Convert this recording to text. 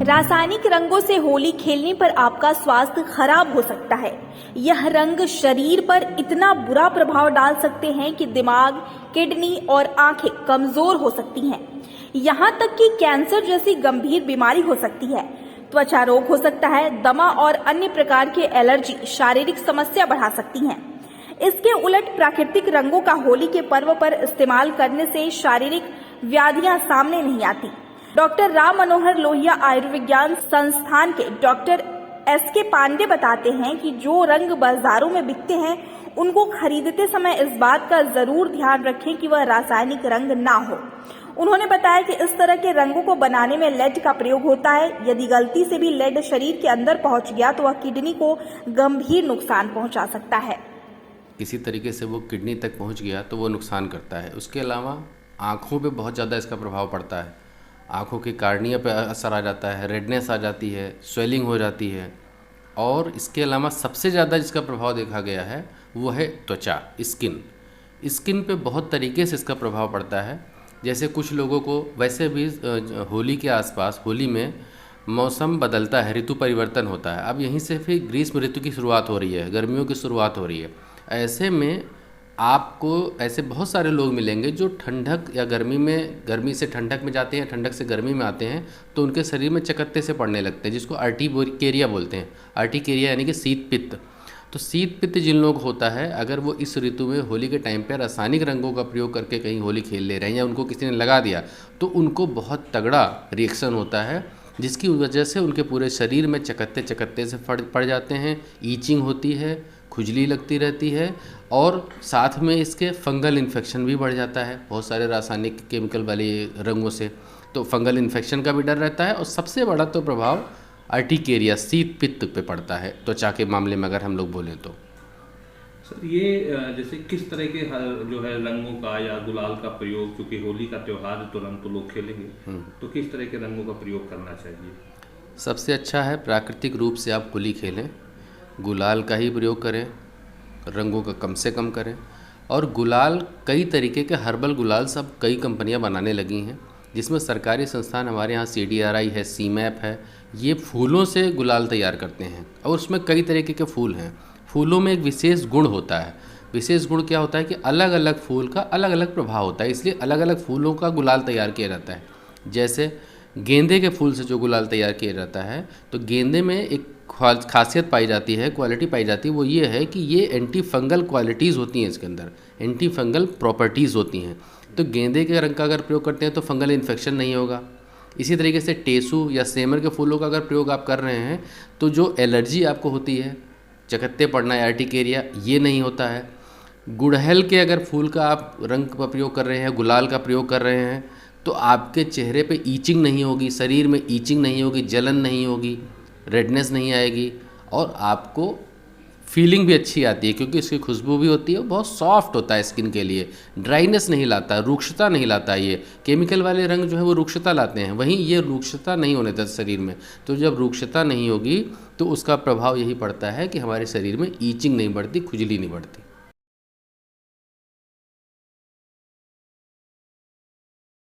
रासायनिक रंगों से होली खेलने पर आपका स्वास्थ्य खराब हो सकता है। यह रंग शरीर पर इतना बुरा प्रभाव डाल सकते हैं कि दिमाग, किडनी और आंखें कमजोर हो सकती हैं। यहाँ तक कि कैंसर जैसी गंभीर बीमारी हो सकती है। त्वचा रोग हो सकता है। दमा और अन्य प्रकार के एलर्जी शारीरिक समस्या बढ़ा सकती हैं। इसके उलट प्राकृतिक रंगों का होली के पर्व पर इस्तेमाल करने से शारीरिक व्याधियां सामने नहीं आती। डॉक्टर राम मनोहर लोहिया आयुर्विज्ञान संस्थान के डॉक्टर SK पांडे बताते हैं कि जो रंग बाजारों में बिकते हैं उनको खरीदते समय इस बात का जरूर ध्यान रखें कि वह रासायनिक रंग ना हो। उन्होंने बताया कि इस तरह के रंगों को बनाने में लेड का प्रयोग होता है। यदि गलती से भी लेड शरीर के अंदर पहुंच गया तो वह किडनी को गंभीर नुकसान पहुंचा सकता है। किसी तरीके से वो किडनी तक पहुंच गया तो वो नुकसान करता है। उसके अलावा आँखों पे बहुत ज़्यादा इसका प्रभाव पड़ता है। आँखों की कार्निया पे असर आ जाता है, रेडनेस आ जाती है, स्वेलिंग हो जाती है। और इसके अलावा सबसे ज़्यादा जिसका प्रभाव देखा गया है वो है त्वचा, स्किन पे बहुत तरीके से इसका प्रभाव पड़ता है। जैसे कुछ लोगों को वैसे भी होली के आसपास, होली में मौसम बदलता है, ऋतु परिवर्तन होता है। अब यहीं से फिर ग्रीष्म ऋतु की शुरुआत हो रही है, गर्मियों की शुरुआत हो रही है। ऐसे में आपको ऐसे बहुत सारे लोग मिलेंगे जो ठंडक या गर्मी से ठंडक में जाते हैं, ठंडक से गर्मी में आते हैं तो उनके शरीर में चकत्ते से पड़ने लगते हैं, जिसको अर्टिकेरिया बोलते हैं। अर्टिकेरिया यानी कि शीत पित्त। तो शीत पित्त जिन लोग होता है, अगर वो इस ऋतु में होली के टाइम पर रासायनिक रंगों का प्रयोग करके कहीं होली खेल ले रहे हैं या उनको किसी ने लगा दिया तो उनको बहुत तगड़ा रिएक्शन होता है, जिसकी वजह से उनके पूरे शरीर में चकत्ते से पड़ जाते हैं। ईचिंग होती है, खुजली लगती रहती है और साथ में इसके फंगल इन्फेक्शन भी बढ़ जाता है बहुत सारे रासायनिक केमिकल वाले रंगों से। तो फंगल इन्फेक्शन का भी डर रहता है और सबसे बड़ा तो प्रभाव अर्टिकेरिया, शीत पित्त पे पड़ता है त्वचा के मामले में अगर हम लोग बोलें तो। सर, ये जैसे किस तरह के जो है रंगों का या गुलाल का प्रयोग, क्योंकि होली का त्यौहार है तो रंग तो लोग खेलेंगे, तो किस तरह के रंगों का प्रयोग करना चाहिए? सबसे अच्छा है प्राकृतिक रूप से आप होली खेलें, गुलाल का ही प्रयोग करें, रंगों का कम से कम करें। और गुलाल कई तरीके के हर्बल गुलाल सब कई कंपनियां बनाने लगी हैं, जिसमें सरकारी संस्थान हमारे यहाँ CDRI है, CMAP है, ये फूलों से गुलाल तैयार करते हैं और उसमें कई तरीके के फूल हैं। फूलों में एक विशेष गुण होता है। विशेष गुण क्या होता है कि अलग अलग फूल का अलग अलग प्रभाव होता है, इसलिए अलग अलग फूलों का गुलाल तैयार किया जाता है। जैसे गेंदे के फूल से जो गुलाल तैयार किया जाता है, तो गेंदे में एक खासियत पाई जाती है, क्वालिटी पाई जाती है, वो ये है कि ये एंटी फंगल क्वालिटीज़ होती हैं, इसके अंदर एंटी फंगल प्रॉपर्टीज़ होती हैं। तो गेंदे के रंग का अगर प्रयोग करते हैं तो फंगल इन्फेक्शन नहीं होगा। इसी तरीके से टेसू या सेमर के फूलों का अगर प्रयोग आप कर रहे हैं तो जो एलर्जी आपको होती है, चकत्ते पड़ना या अर्टिकेरिया, ये नहीं होता है। गुड़हल के अगर फूल का आप रंग का प्रयोग कर रहे हैं, गुलाल का प्रयोग कर रहे हैं, तो आपके चेहरे पे ईचिंग नहीं होगी, शरीर में ईचिंग नहीं होगी, जलन नहीं होगी, रेडनेस नहीं आएगी और आपको फीलिंग भी अच्छी आती है, क्योंकि इसकी खुशबू भी होती है, बहुत सॉफ्ट होता है स्किन के लिए, ड्राइनेस नहीं लाता, रुक्षता नहीं लाता। ये केमिकल वाले रंग जो है वो रुक्षता लाते हैं, वहीं ये रुक्षता नहीं होने देता शरीर में। तो जब रुक्षता नहीं होगी तो उसका प्रभाव यही पड़ता है कि हमारे शरीर में ईचिंग नहीं बढ़ती, खुजली नहीं बढ़ती।